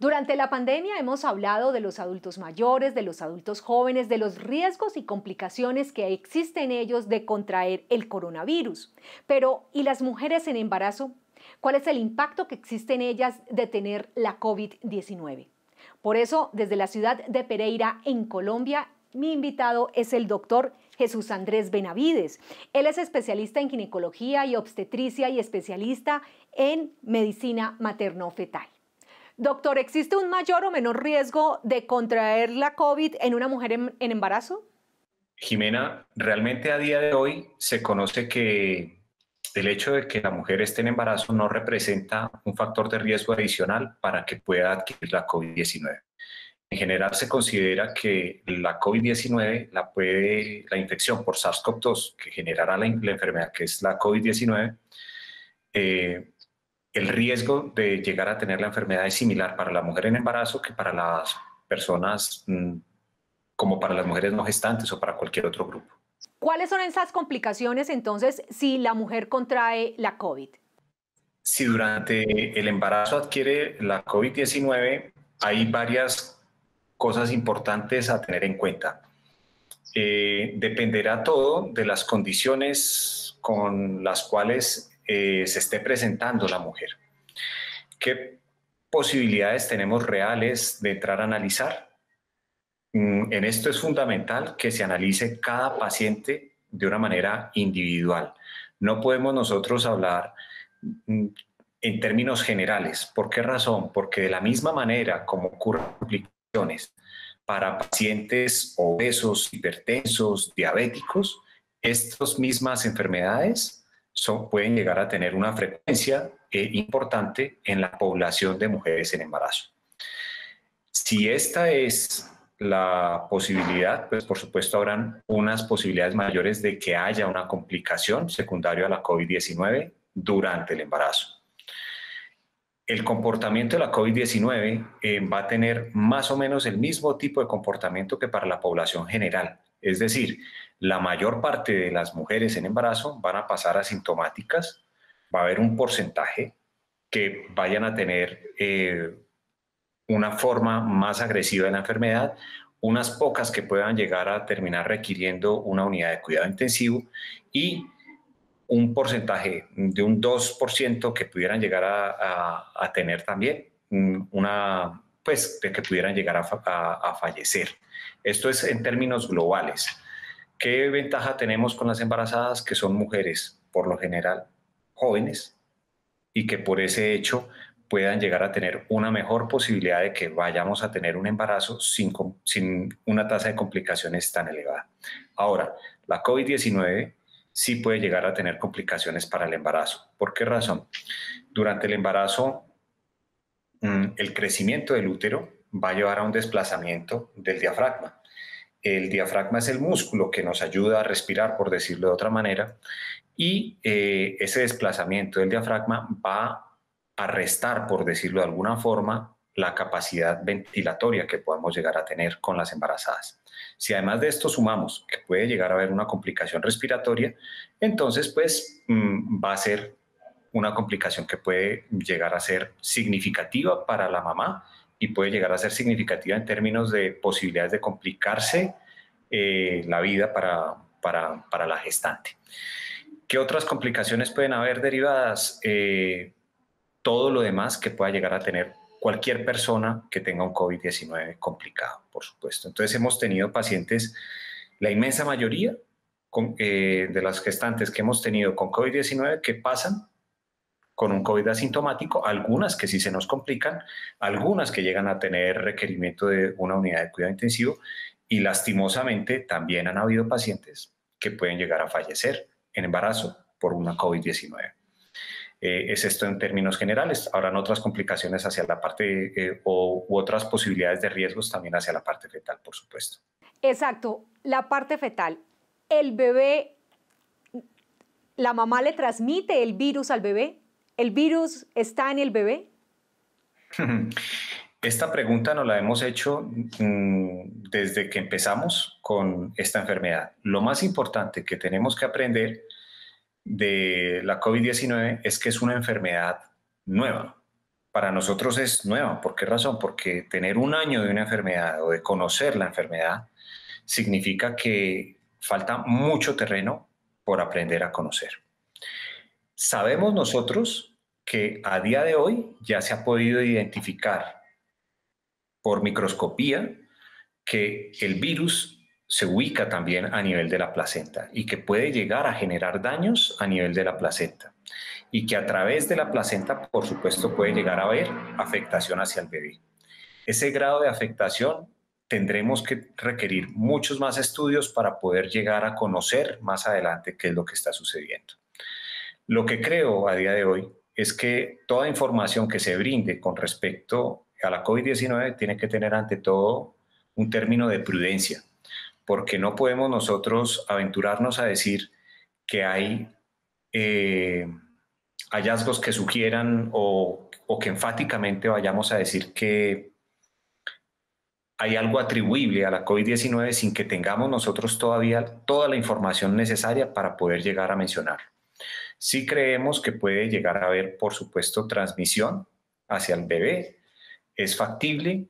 Durante la pandemia hemos hablado de los adultos mayores, de los adultos jóvenes, de los riesgos y complicaciones que existen en ellos de contraer el coronavirus. Pero, ¿y las mujeres en embarazo? ¿Cuál es el impacto que existe en ellas de tener la COVID-19? Por eso, desde la ciudad de Pereira, en Colombia, mi invitado es el doctor Jesús Andrés Benavides. Él es especialista en ginecología y obstetricia y especialista en medicina materno-fetal. Doctor, ¿existe un mayor o menor riesgo de contraer la COVID en una mujer en embarazo? Jimena, realmente a día de hoy se conoce que el hecho de que la mujer esté en embarazo no representa un factor de riesgo adicional para que pueda adquirir la COVID-19. En general se considera que la COVID-19 la infección por SARS-CoV-2 que generará la enfermedad que es la COVID-19, el riesgo de llegar a tener la enfermedad es similar para la mujer en embarazo que para las personas como para las mujeres no gestantes o para cualquier otro grupo. ¿Cuáles son esas complicaciones entonces si la mujer contrae la COVID? Si durante el embarazo adquiere la COVID-19, hay varias cosas importantes a tener en cuenta. Dependerá todo de las condiciones con las cuales se esté presentando la mujer. ¿Qué posibilidades tenemos reales de entrar a analizar? En esto es fundamental que se analice cada paciente de una manera individual. No podemos nosotros hablar en términos generales. ¿Por qué razón? Porque de la misma manera como ocurren complicaciones para pacientes obesos, hipertensos, diabéticos, estas mismas enfermedades pueden llegar a tener una frecuencia importante en la población de mujeres en embarazo. Si esta es la posibilidad, pues por supuesto habrán unas posibilidades mayores de que haya una complicación secundaria a la COVID-19 durante el embarazo. El comportamiento de la COVID-19 va a tener más o menos el mismo tipo de comportamiento que para la población general. Es decir, la mayor parte de las mujeres en embarazo van a pasar asintomáticas, va a haber un porcentaje que vayan a tener una forma más agresiva de la enfermedad, unas pocas que puedan llegar a terminar requiriendo una unidad de cuidado intensivo y un porcentaje de un 2% que pudieran llegar a tener también pues de que pudieran llegar a fallecer. Esto es en términos globales. ¿Qué ventaja tenemos con las embarazadas? Que son mujeres, por lo general, jóvenes y que por ese hecho puedan llegar a tener una mejor posibilidad de que vayamos a tener un embarazo sin una tasa de complicaciones tan elevada. Ahora, la COVID-19 sí puede llegar a tener complicaciones para el embarazo. ¿Por qué razón? Durante el embarazo, el crecimiento del útero va a llevar a un desplazamiento del diafragma. El diafragma es el músculo que nos ayuda a respirar, por decirlo de otra manera, y ese desplazamiento del diafragma va a restar, por decirlo de alguna forma, la capacidad ventilatoria que podamos llegar a tener con las embarazadas. Si además de esto sumamos que puede llegar a haber una complicación respiratoria, entonces pues va a ser una complicación que puede llegar a ser significativa para la mamá y puede llegar a ser significativa en términos de posibilidades de complicarse la vida para la gestante. ¿Qué otras complicaciones pueden haber derivadas? Todo lo demás que pueda llegar a tener cualquier persona que tenga un COVID-19 complicado, por supuesto. Entonces hemos tenido pacientes, la inmensa mayoría de las gestantes que hemos tenido con COVID-19 que pasan con un COVID asintomático, algunas que sí se nos complican, algunas que llegan a tener requerimiento de una unidad de cuidado intensivo y lastimosamente también han habido pacientes que pueden llegar a fallecer en embarazo por una COVID-19. Es esto en términos generales. Habrán otras complicaciones hacia la parte u otras posibilidades de riesgos también hacia la parte fetal, por supuesto. Exacto, la parte fetal. El bebé, ¿la mamá le transmite el virus al bebé? ¿El virus está en el bebé? Esta pregunta nos la hemos hecho desde que empezamos con esta enfermedad. Lo más importante que tenemos que aprender de la COVID-19 es que es una enfermedad nueva. para nosotros es nueva. ¿Por qué razón? Porque tener un año de una enfermedad o de conocer la enfermedad significa que falta mucho terreno por aprender a conocer. Sabemos nosotros que a día de hoy ya se ha podido identificar por microscopía que el virus se ubica también a nivel de la placenta y que puede llegar a generar daños a nivel de la placenta y que a través de la placenta, por supuesto, puede llegar a haber afectación hacia el bebé. Ese grado de afectación tendremos que requerir muchos más estudios para poder llegar a conocer más adelante qué es lo que está sucediendo. Lo que creo a día de hoy es que toda información que se brinde con respecto a la COVID-19 tiene que tener ante todo un término de prudencia, porque no podemos nosotros aventurarnos a decir que hay hallazgos que sugieran o que enfáticamente vayamos a decir que hay algo atribuible a la COVID-19 sin que tengamos nosotros todavía toda la información necesaria para poder llegar a mencionar. Sí creemos que puede llegar a haber, por supuesto, transmisión hacia el bebé. Es factible,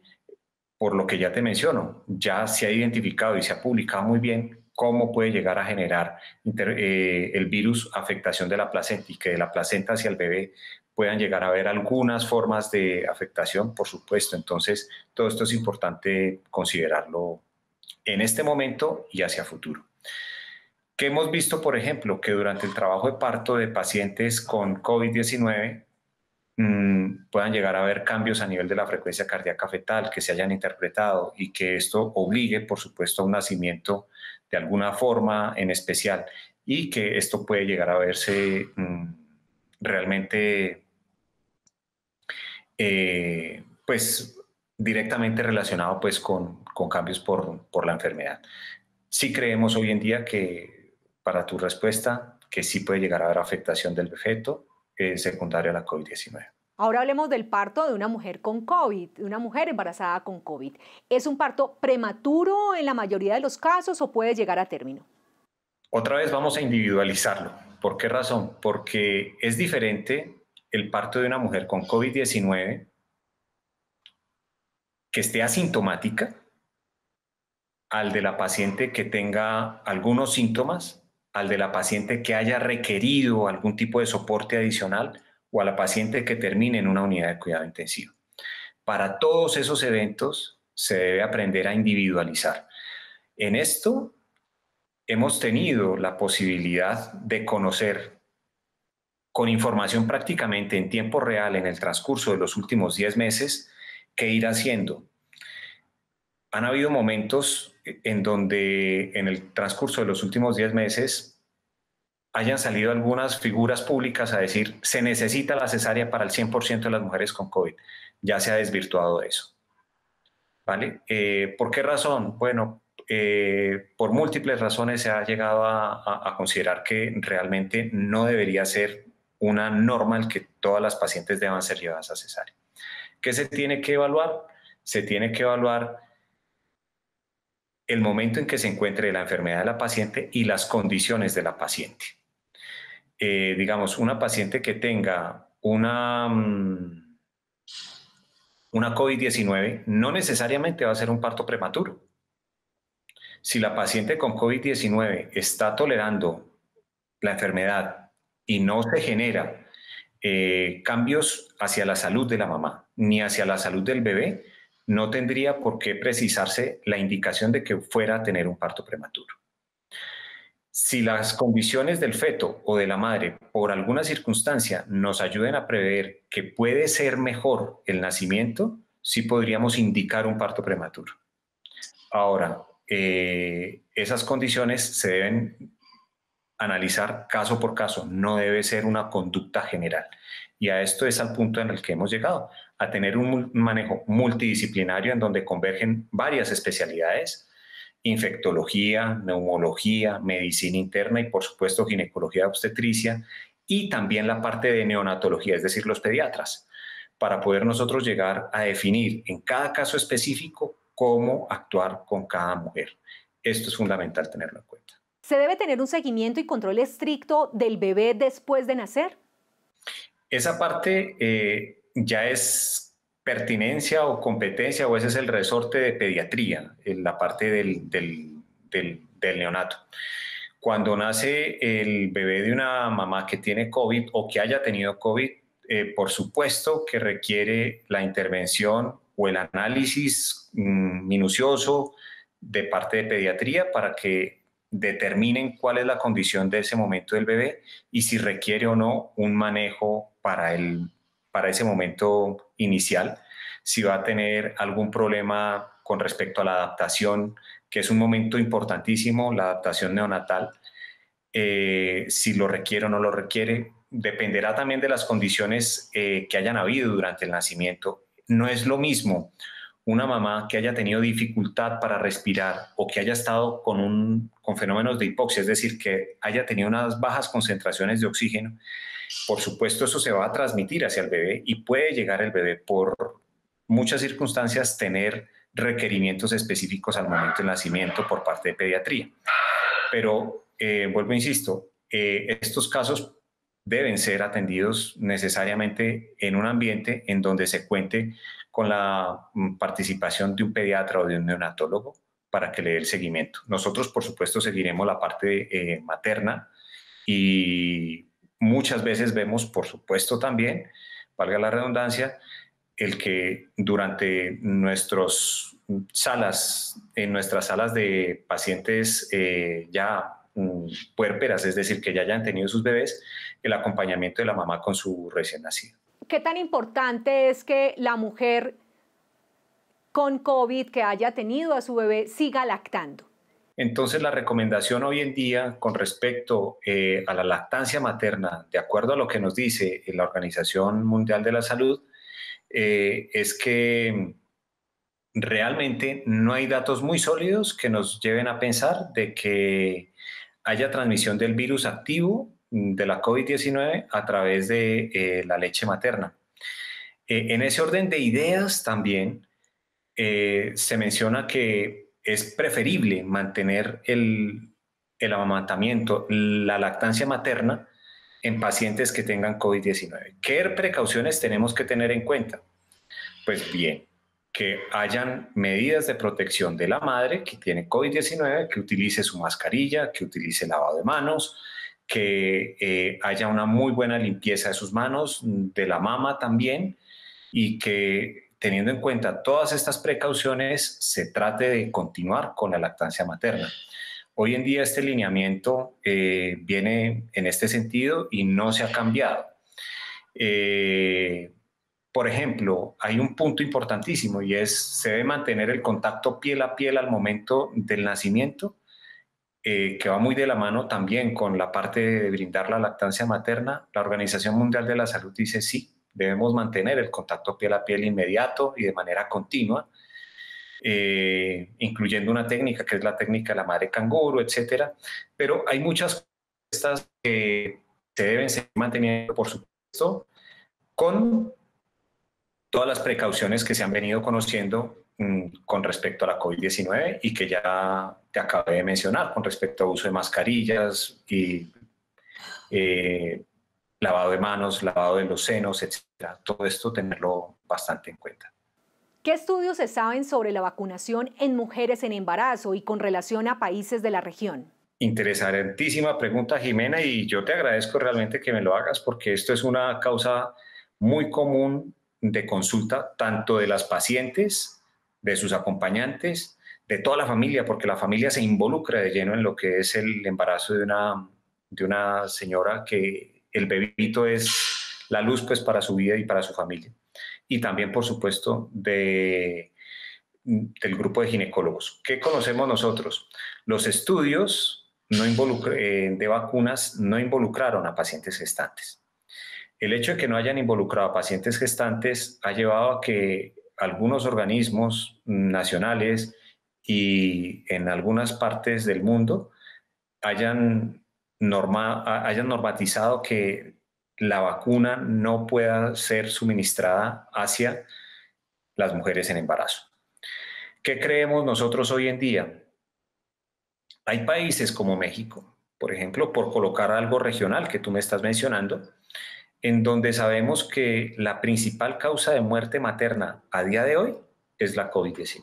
por lo que ya te menciono. Ya se ha identificado y se ha publicado muy bien cómo puede llegar a generar el virus afectación de la placenta y que de la placenta hacia el bebé puedan llegar a haber algunas formas de afectación, por supuesto. Entonces, todo esto es importante considerarlo en este momento y hacia futuro. ¿Qué hemos visto, por ejemplo? Que durante el trabajo de parto de pacientes con COVID-19 puedan llegar a haber cambios a nivel de la frecuencia cardíaca fetal que se hayan interpretado y que esto obligue, por supuesto, a un nacimiento de alguna forma en especial y que esto puede llegar a verse realmente pues directamente relacionado pues con cambios por la enfermedad. Sí creemos hoy en día que, para tu respuesta, que sí puede llegar a haber afectación del feto secundaria a la COVID-19. Ahora hablemos del parto de una mujer con COVID, de una mujer embarazada con COVID. ¿Es un parto prematuro en la mayoría de los casos o puede llegar a término? Otra vez vamos a individualizarlo. ¿Por qué razón? Porque es diferente el parto de una mujer con COVID-19 que esté asintomática al de la paciente que tenga algunos síntomas, al de la paciente que haya requerido algún tipo de soporte adicional o a la paciente que termine en una unidad de cuidado intensivo. Para todos esos eventos se debe aprender a individualizar. En esto hemos tenido la posibilidad de conocer con información prácticamente en tiempo real en el transcurso de los últimos 10 meses qué ir haciendo. Han habido momentos en donde en el transcurso de los últimos 10 meses hayan salido algunas figuras públicas a decir se necesita la cesárea para el 100% de las mujeres con COVID. Ya se ha desvirtuado eso. ¿Vale? ¿Por qué razón? Bueno, por múltiples razones se ha llegado a considerar que realmente no debería ser una norma el que todas las pacientes deban ser llevadas a cesárea. ¿Qué se tiene que evaluar? Se tiene que evaluar el momento en que se encuentre la enfermedad de la paciente y las condiciones de la paciente. Digamos, una paciente que tenga una COVID-19 no necesariamente va a ser un parto prematuro. Si la paciente con COVID-19 está tolerando la enfermedad y no se genera cambios hacia la salud de la mamá ni hacia la salud del bebé, no tendría por qué precisarse la indicación de que fuera a tener un parto prematuro. Si las condiciones del feto o de la madre por alguna circunstancia nos ayuden a prever que puede ser mejor el nacimiento, sí podríamos indicar un parto prematuro. Ahora, esas condiciones se deben analizar caso por caso, no debe ser una conducta general. Y a esto es al punto en el que hemos llegado, a tener un manejo multidisciplinario en donde convergen varias especialidades: infectología, neumología, medicina interna y por supuesto ginecología obstetricia, y también la parte de neonatología, es decir, los pediatras, para poder nosotros llegar a definir en cada caso específico cómo actuar con cada mujer. Esto es fundamental tenerlo en cuenta. ¿Se debe tener un seguimiento y control estricto del bebé después de nacer? Esa parte ya es pertinencia o competencia, o ese es el resorte de pediatría, en la parte del neonato. Cuando nace el bebé de una mamá que tiene COVID o que haya tenido COVID, por supuesto que requiere la intervención o el análisis minucioso de parte de pediatría para que determinen cuál es la condición de ese momento del bebé y si requiere o no un manejo para ese momento inicial, si va a tener algún problema con respecto a la adaptación, que es un momento importantísimo, la adaptación neonatal, si lo requiere o no lo requiere, dependerá también de las condiciones que hayan habido durante el nacimiento. No es lo mismo una mamá que haya tenido dificultad para respirar o que haya estado con fenómenos de hipoxia, es decir, que haya tenido unas bajas concentraciones de oxígeno. Por supuesto, eso se va a transmitir hacia el bebé y puede llegar el bebé por muchas circunstancias tener requerimientos específicos al momento del nacimiento por parte de pediatría. Pero vuelvo, insisto, estos casos deben ser atendidos necesariamente en un ambiente en donde se cuente con la participación de un pediatra o de un neonatólogo para que le dé el seguimiento. Nosotros, por supuesto, seguiremos la parte materna y muchas veces vemos, por supuesto, también, valga la redundancia, el que durante nuestras salas de pacientes ya puérperas, es decir, que ya hayan tenido sus bebés, el acompañamiento de la mamá con su recién nacido. ¿Qué tan importante es que la mujer con COVID que haya tenido a su bebé siga lactando? Entonces, la recomendación hoy en día con respecto a la lactancia materna, de acuerdo a lo que nos dice la Organización Mundial de la Salud, es que realmente no hay datos muy sólidos que nos lleven a pensar de que haya transmisión del virus activo de la COVID-19 a través de la leche materna. En ese orden de ideas también se menciona que es preferible mantener el amamantamiento, la lactancia materna en pacientes que tengan COVID-19. ¿Qué precauciones tenemos que tener en cuenta? Pues bien, que hayan medidas de protección de la madre que tiene COVID-19, que utilice su mascarilla, que utilice lavado de manos, que haya una muy buena limpieza de sus manos, de la mama también, y que teniendo en cuenta todas estas precauciones se trate de continuar con la lactancia materna. Hoy en día este lineamiento viene en este sentido y no se ha cambiado. Por ejemplo, hay un punto importantísimo y se debe mantener el contacto piel a piel al momento del nacimiento, que va muy de la mano también con la parte de brindar la lactancia materna. La Organización Mundial de la Salud dice sí, debemos mantener el contacto piel a piel inmediato y de manera continua, incluyendo una técnica que es la técnica de la madre canguro, etcétera. Pero hay muchas cosas que se deben seguir manteniendo, por supuesto, con todas las precauciones que se han venido conociendo con respecto a la COVID-19 y que ya te acabé de mencionar con respecto al uso de mascarillas y lavado de manos, lavado de los senos, etcétera. Todo esto tenerlo bastante en cuenta. ¿Qué estudios se saben sobre la vacunación en mujeres en embarazo y con relación a países de la región? Interesantísima pregunta, Jimena, y yo te agradezco realmente que me lo hagas porque esto es una causa muy común de consulta, tanto de las pacientes, de sus acompañantes, de toda la familia, porque la familia se involucra de lleno en lo que es el embarazo de una señora que el bebito es la luz pues para su vida y para su familia. Y también, por supuesto, del grupo de ginecólogos. ¿Qué conocemos nosotros? Los estudios de vacunas no involucraron a pacientes gestantes. El hecho de que no hayan involucrado a pacientes gestantes ha llevado a que algunos organismos nacionales y en algunas partes del mundo hayan normatizado que la vacuna no pueda ser suministrada hacia las mujeres en embarazo. ¿Qué creemos nosotros hoy en día? Hay países como México, por ejemplo, por colocar algo regional que tú me estás mencionando, en donde sabemos que la principal causa de muerte materna a día de hoy es la COVID-19.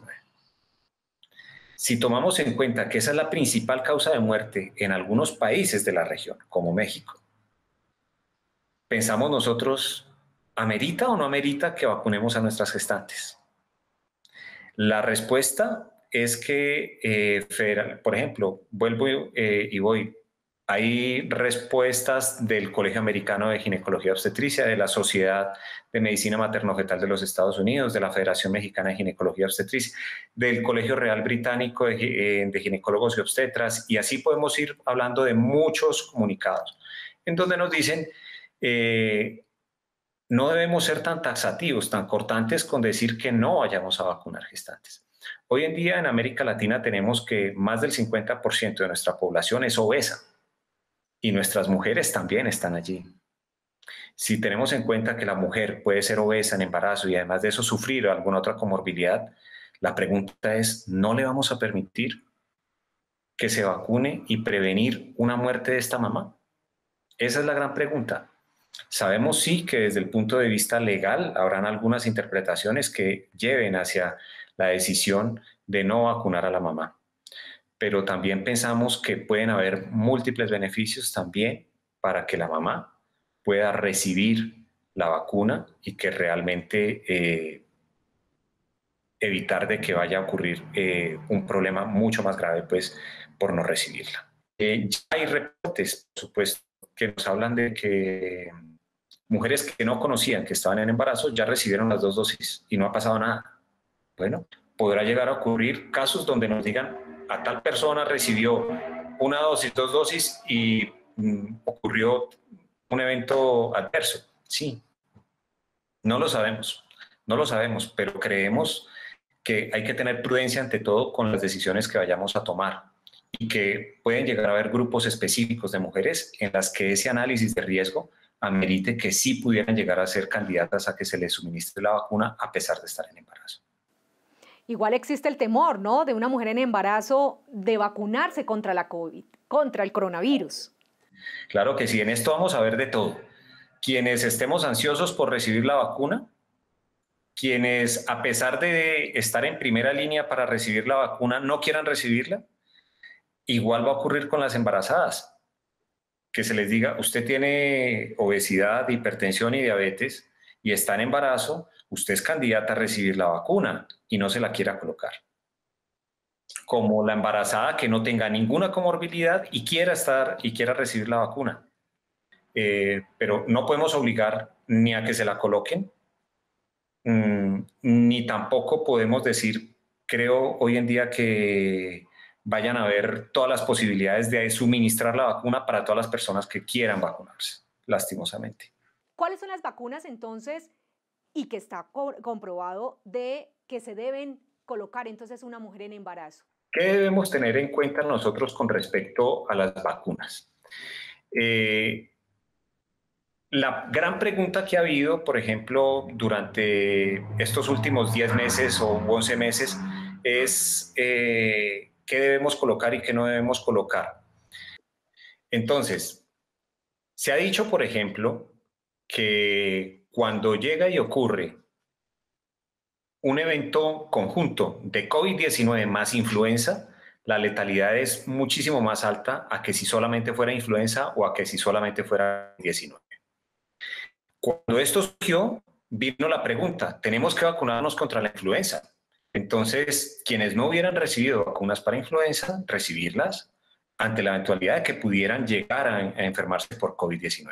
Si tomamos en cuenta que esa es la principal causa de muerte en algunos países de la región, como México, pensamos nosotros, ¿amerita o no amerita que vacunemos a nuestras gestantes? La respuesta es que, por ejemplo, vuelvo y voy. Hay respuestas del Colegio Americano de Ginecología y Obstetricia, de la Sociedad de Medicina Materno-Fetal de los Estados Unidos, de la Federación Mexicana de Ginecología y Obstetricia, del Colegio Real Británico de Ginecólogos y Obstetras, y así podemos ir hablando de muchos comunicados, en donde nos dicen no debemos ser tan taxativos, tan cortantes con decir que no vayamos a vacunar gestantes. Hoy en día en América Latina tenemos que más del 50% de nuestra población es obesa y nuestras mujeres también están allí. Si tenemos en cuenta que la mujer puede ser obesa en embarazo y además de eso sufrir alguna otra comorbilidad, la pregunta es, ¿no le vamos a permitir que se vacune y prevenir una muerte de esta mamá? Esa es la gran pregunta. Sabemos sí que desde el punto de vista legal habrán algunas interpretaciones que lleven hacia la decisión de no vacunar a la mamá, pero también pensamos que pueden haber múltiples beneficios también para que la mamá pueda recibir la vacuna y que realmente evitar de que vaya a ocurrir un problema mucho más grave pues por no recibirla. Ya hay reportes, por supuesto, que nos hablan de que mujeres que no conocían que estaban en embarazo ya recibieron las 2 dosis y no ha pasado nada. Bueno, podrá llegar a ocurrir casos donde nos digan a tal persona recibió 1 dosis, 2 dosis y ocurrió un evento adverso. Sí, no lo sabemos, no lo sabemos, pero creemos que hay que tener prudencia ante todo con las decisiones que vayamos a tomar y que pueden llegar a haber grupos específicos de mujeres en las que ese análisis de riesgo amerite que sí pudieran llegar a ser candidatas a que se les suministre la vacuna a pesar de estar en embarazo. Igual existe el temor, ¿no?, de una mujer en embarazo de vacunarse contra la COVID, contra el coronavirus. Claro que sí, en esto vamos a ver de todo. Quienes estemos ansiosos por recibir la vacuna, quienes a pesar de estar en primera línea para recibir la vacuna no quieran recibirla, igual va a ocurrir con las embarazadas. Que se les diga, usted tiene obesidad, hipertensión y diabetes y está en embarazo, usted es candidata a recibir la vacuna y no se la quiera colocar. Como la embarazada que no tenga ninguna comorbilidad y quiera recibir la vacuna. Pero no podemos obligar ni a que se la coloquen, ni tampoco podemos decir, creo hoy en día que vayan a ver todas las posibilidades de suministrar la vacuna para todas las personas que quieran vacunarse, lastimosamente. ¿Cuáles son las vacunas entonces y que está comprobado de que se deben colocar entonces una mujer en embarazo? ¿Qué debemos tener en cuenta nosotros con respecto a las vacunas? La gran pregunta que ha habido, por ejemplo, durante estos últimos 10 meses o 11 meses es qué debemos colocar y qué no debemos colocar. Entonces, se ha dicho, por ejemplo, que cuando llega y ocurre un evento conjunto de COVID-19 más influenza, la letalidad es muchísimo más alta a que si solamente fuera influenza o a que si solamente fuera 19. Cuando esto surgió, vino la pregunta, ¿tenemos que vacunarnos contra la influenza? Entonces, quienes no hubieran recibido vacunas para influenza, recibirlas ante la eventualidad de que pudieran llegar a enfermarse por COVID-19.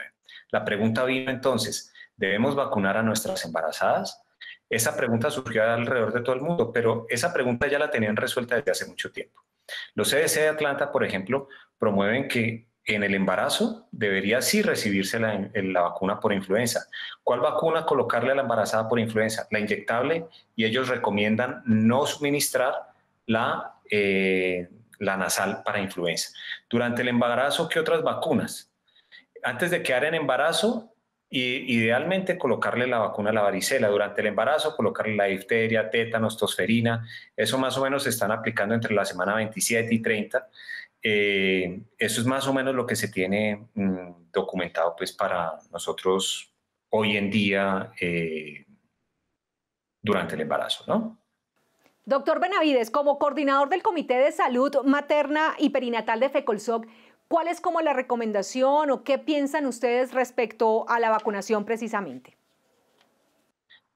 La pregunta vino entonces, ¿debemos vacunar a nuestras embarazadas? Esa pregunta surgió alrededor de todo el mundo, pero esa pregunta ya la tenían resuelta desde hace mucho tiempo. Los CDC de Atlanta, por ejemplo, promueven que en el embarazo debería sí recibirse la vacuna por influenza. ¿Cuál vacuna colocarle a la embarazada por influenza? La inyectable, y ellos recomiendan no suministrar la nasal para influenza. Durante el embarazo, ¿qué otras vacunas? Antes de quedar en embarazo, idealmente colocarle la vacuna a la varicela. Durante el embarazo, colocarle la difteria, tétanos, tosferina. Eso más o menos se están aplicando entre la semana 27 y 30. Eso es más o menos lo que se tiene documentado pues, para nosotros hoy en día durante el embarazo, ¿no? Doctor Benavides, como coordinador del Comité de Salud Materna y Perinatal de FECOLSOC, ¿cuál es como la recomendación o qué piensan ustedes respecto a la vacunación precisamente?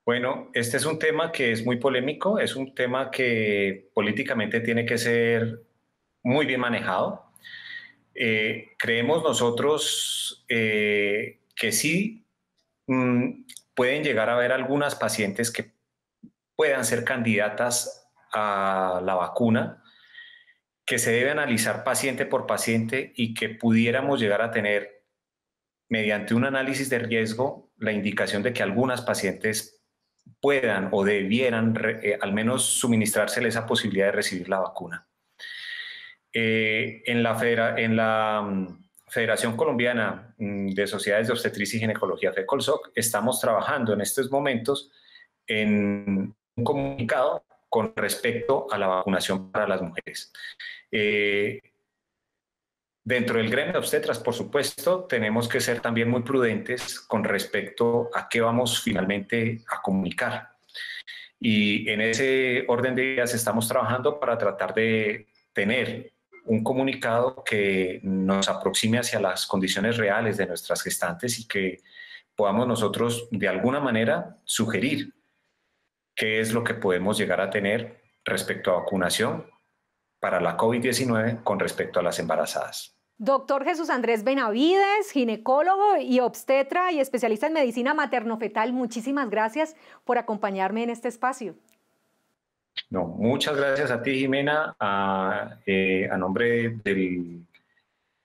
Bueno, este es un tema que es muy polémico, es un tema que políticamente tiene que ser muy bien manejado. Creemos nosotros que sí pueden llegar a haber algunas pacientes que puedan ser candidatas a la vacuna, que se debe analizar paciente por paciente y que pudiéramos llegar a tener, mediante un análisis de riesgo, la indicación de que algunas pacientes puedan o debieran al menos suministrársele esa posibilidad de recibir la vacuna. En la Federación Colombiana de Sociedades de Obstetricia y Ginecología, FECOLSOC, estamos trabajando en estos momentos en un comunicado con respecto a la vacunación para las mujeres. Dentro del gremio de obstetras, por supuesto, tenemos que ser también muy prudentes con respecto a qué vamos finalmente a comunicar. Y en ese orden de ideas estamos trabajando para tratar de tener un comunicado que nos aproxime hacia las condiciones reales de nuestras gestantes y que podamos nosotros de alguna manera sugerir qué es lo que podemos llegar a tener respecto a vacunación para la COVID-19 con respecto a las embarazadas. Doctor Jesús Andrés Benavides, ginecólogo y obstetra y especialista en medicina materno-fetal, muchísimas gracias por acompañarme en este espacio. No, muchas gracias a ti, Jimena, a nombre del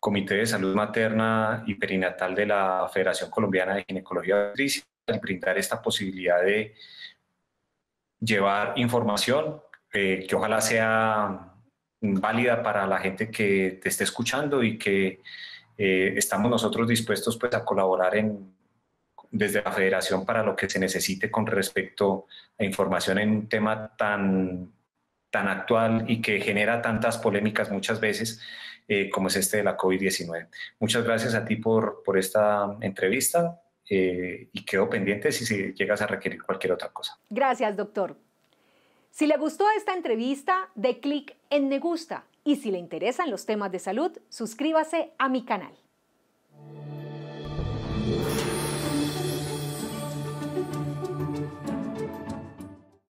Comité de Salud Materna y Perinatal de la Federación Colombiana de Ginecología y Obstetricia, al brindar esta posibilidad de llevar información que ojalá sea válida para la gente que te esté escuchando y que estamos nosotros dispuestos pues, a colaborar desde la Federación para lo que se necesite con respecto a información en un tema tan actual y que genera tantas polémicas muchas veces como es este de la COVID-19. Muchas gracias a ti por esta entrevista y quedo pendiente si llegas a requerir cualquier otra cosa. Gracias, doctor. Si le gustó esta entrevista, dé clic en me gusta y si le interesan los temas de salud, suscríbase a mi canal.